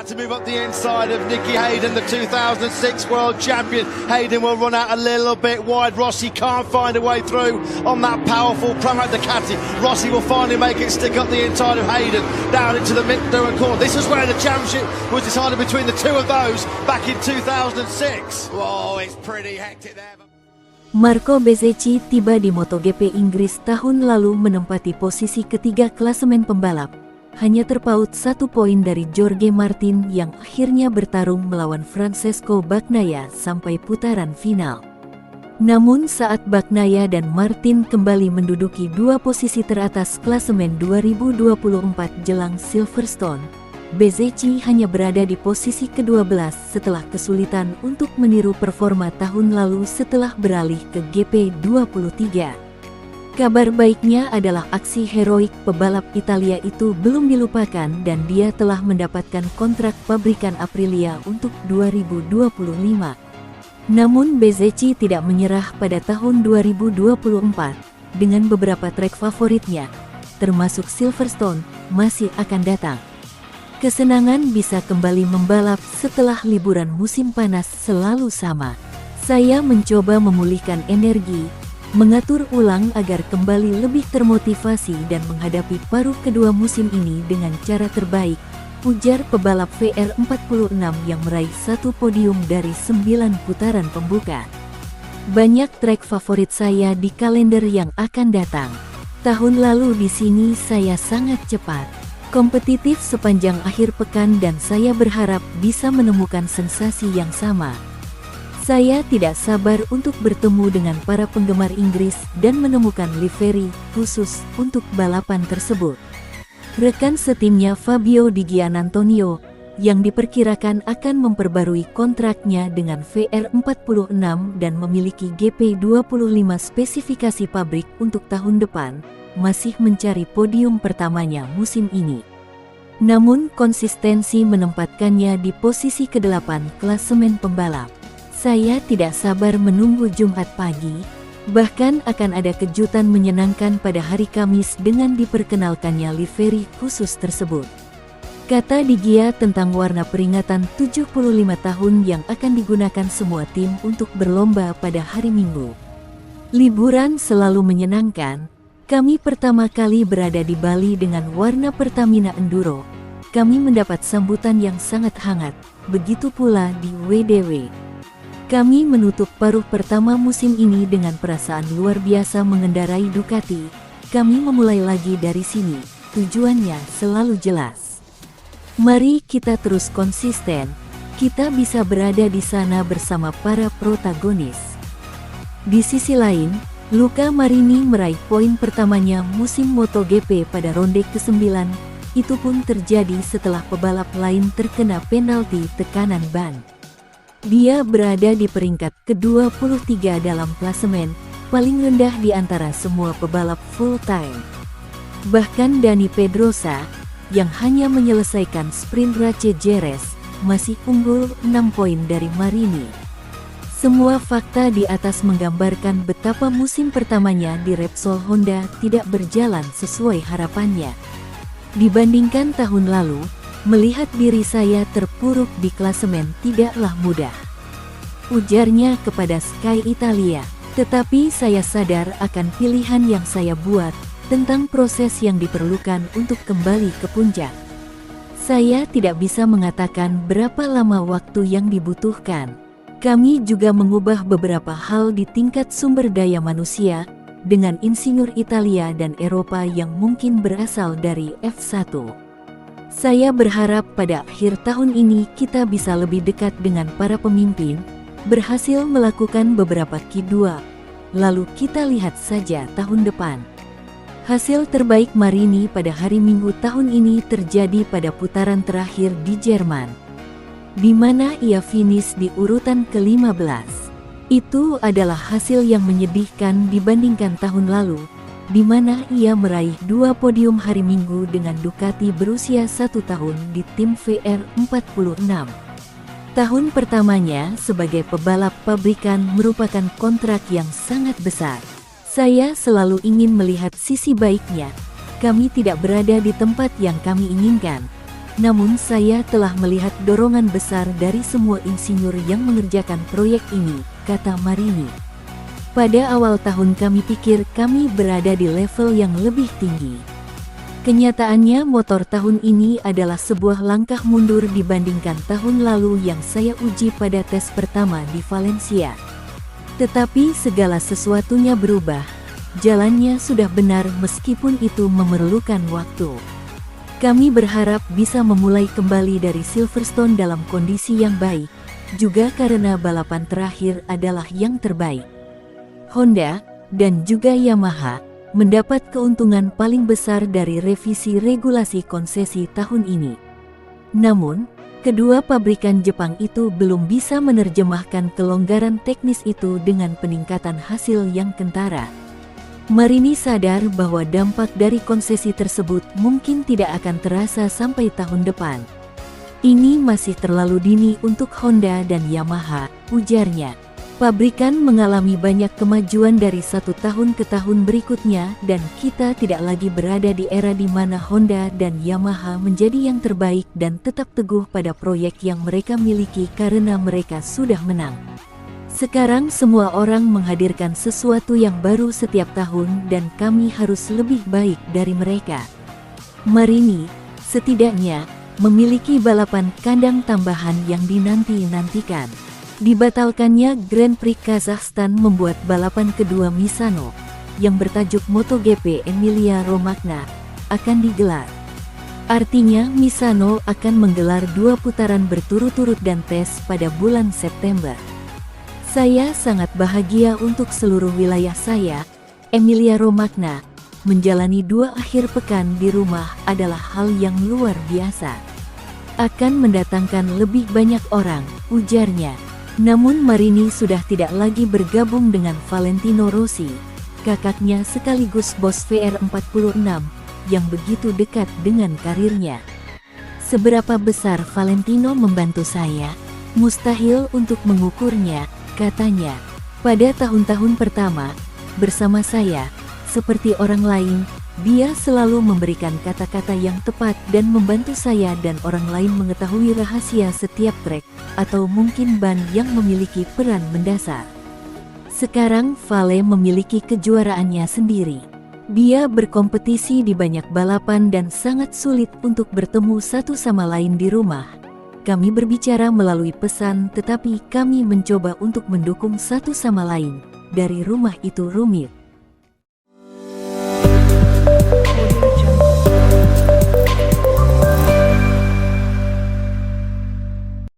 About to move up the inside of Nicky Hayden, the 2006 world champion. Hayden will run out a little bit wide. Rossi can't find a way through on that powerful Pramac Ducati. Rossi will finally make it stick up the inside of Hayden, down into the mid-Durham corner. This is where the championship was decided between the two of those back in 2006. Whoa, it's pretty hectic there. Marco Bezzecchi tiba di MotoGP Inggris tahun lalu menempati posisi ketiga klasemen pembalap. Hanya terpaut 1 poin dari Jorge Martin yang akhirnya bertarung melawan Francesco Bagnaia sampai putaran final. Namun saat Bagnaia dan Martin kembali menduduki dua posisi teratas klasemen 2024 jelang Silverstone, Bezzecchi hanya berada di posisi ke-12 setelah kesulitan untuk meniru performa tahun lalu setelah beralih ke GP23. Kabar baiknya adalah aksi heroik pebalap Italia itu belum dilupakan dan dia telah mendapatkan kontrak pabrikan Aprilia untuk 2025. Namun Bezzecchi tidak menyerah pada tahun 2024 dengan beberapa trek favoritnya, termasuk Silverstone, masih akan datang. Kesenangan bisa kembali membalap setelah liburan musim panas selalu sama. Saya mencoba memulihkan energi, mengatur ulang agar kembali lebih termotivasi dan menghadapi paruh kedua musim ini dengan cara terbaik, ujar pebalap VR46 yang meraih 1 podium dari 9 putaran pembuka. Banyak trek favorit saya di kalender yang akan datang. Tahun lalu di sini saya sangat cepat, kompetitif sepanjang akhir pekan dan saya berharap bisa menemukan sensasi yang sama. Saya tidak sabar untuk bertemu dengan para penggemar Inggris dan menemukan livery khusus untuk balapan tersebut. Rekan setimnya Fabio Di Giannantonio, yang diperkirakan akan memperbarui kontraknya dengan VR46 dan memiliki GP25 spesifikasi pabrik untuk tahun depan, masih mencari podium pertamanya musim ini. Namun konsistensi menempatkannya di posisi ke-8 klasemen pembalap. Saya tidak sabar menunggu Jumat pagi, bahkan akan ada kejutan menyenangkan pada hari Kamis dengan diperkenalkannya livery khusus tersebut. Kata Di Gia tentang warna peringatan 75 tahun yang akan digunakan semua tim untuk berlomba pada hari Minggu. Liburan selalu menyenangkan. Kami pertama kali berada di Bali dengan warna Pertamina Enduro. Kami mendapat sambutan yang sangat hangat, begitu pula di WDW. Kami menutup paruh pertama musim ini dengan perasaan luar biasa mengendarai Ducati. Kami memulai lagi dari sini, tujuannya selalu jelas. Mari kita terus konsisten, kita bisa berada di sana bersama para protagonis. Di sisi lain, Luca Marini meraih poin pertamanya musim MotoGP pada ronde ke-9, itu pun terjadi setelah pebalap lain terkena penalti tekanan ban. Dia berada di peringkat ke-23 dalam klasemen, paling rendah di antara semua pebalap full-time. Bahkan Dani Pedrosa, yang hanya menyelesaikan sprint Race Jerez, masih unggul 6 poin dari Marini. Semua fakta di atas menggambarkan betapa musim pertamanya di Repsol Honda tidak berjalan sesuai harapannya. Dibandingkan tahun lalu, melihat diri saya terpuruk di klasemen tidaklah mudah, ujarnya kepada Sky Italia. Tetapi saya sadar akan pilihan yang saya buat, tentang proses yang diperlukan untuk kembali ke puncak. Saya tidak bisa mengatakan berapa lama waktu yang dibutuhkan. Kami juga mengubah beberapa hal di tingkat sumber daya manusia, dengan insinyur Italia dan Eropa yang mungkin berasal dari F1. Saya berharap pada akhir tahun ini kita bisa lebih dekat dengan para pemimpin, berhasil melakukan beberapa Q2, lalu kita lihat saja tahun depan. Hasil terbaik Marini pada hari Minggu tahun ini terjadi pada putaran terakhir di Jerman, di mana ia finish di urutan ke-15. Itu adalah hasil yang menyedihkan dibandingkan tahun lalu, di mana ia meraih 2 podium hari Minggu dengan Ducati berusia 1 tahun di tim VR46. Tahun pertamanya sebagai pebalap pabrikan merupakan kontrak yang sangat besar. Saya selalu ingin melihat sisi baiknya. Kami tidak berada di tempat yang kami inginkan. Namun saya telah melihat dorongan besar dari semua insinyur yang mengerjakan proyek ini, kata Marini. Pada awal tahun kami pikir kami berada di level yang lebih tinggi. Kenyataannya motor tahun ini adalah sebuah langkah mundur dibandingkan tahun lalu yang saya uji pada tes pertama di Valencia. Tetapi segala sesuatunya berubah. Jalannya sudah benar meskipun itu memerlukan waktu. Kami berharap bisa memulai kembali dari Silverstone dalam kondisi yang baik, juga karena balapan terakhir adalah yang terbaik. Honda, dan juga Yamaha, mendapat keuntungan paling besar dari revisi regulasi konsesi tahun ini. Namun, kedua pabrikan Jepang itu belum bisa menerjemahkan kelonggaran teknis itu dengan peningkatan hasil yang kentara. Marini sadar bahwa dampak dari konsesi tersebut mungkin tidak akan terasa sampai tahun depan. Ini masih terlalu dini untuk Honda dan Yamaha, ujarnya. Pabrikan mengalami banyak kemajuan dari satu tahun ke tahun berikutnya dan kita tidak lagi berada di era di mana Honda dan Yamaha menjadi yang terbaik dan tetap teguh pada proyek yang mereka miliki karena mereka sudah menang. Sekarang semua orang menghadirkan sesuatu yang baru setiap tahun dan kami harus lebih baik dari mereka. Marini, setidaknya, memiliki balapan kandang tambahan yang dinanti-nantikan. Dibatalkannya Grand Prix Kazakhstan membuat balapan kedua Misano, yang bertajuk MotoGP Emilia-Romagna, akan digelar. Artinya Misano akan menggelar 2 putaran berturut-turut dan tes pada bulan September. Saya sangat bahagia untuk seluruh wilayah saya, Emilia-Romagna. Menjalani 2 akhir pekan di rumah adalah hal yang luar biasa. Akan mendatangkan lebih banyak orang, ujarnya. Namun Marini sudah tidak lagi bergabung dengan Valentino Rossi, kakaknya sekaligus bos VR46, yang begitu dekat dengan karirnya. Seberapa besar Valentino membantu saya? Mustahil untuk mengukurnya, katanya. Pada tahun-tahun pertama, bersama saya, seperti orang lain, dia selalu memberikan kata-kata yang tepat dan membantu saya dan orang lain mengetahui rahasia setiap trek, atau mungkin ban yang memiliki peran mendasar. Sekarang Vale memiliki kejuaraannya sendiri. Dia berkompetisi di banyak balapan dan sangat sulit untuk bertemu satu sama lain di rumah. Kami berbicara melalui pesan tetapi kami mencoba untuk mendukung satu sama lain. Dari rumah itu rumit.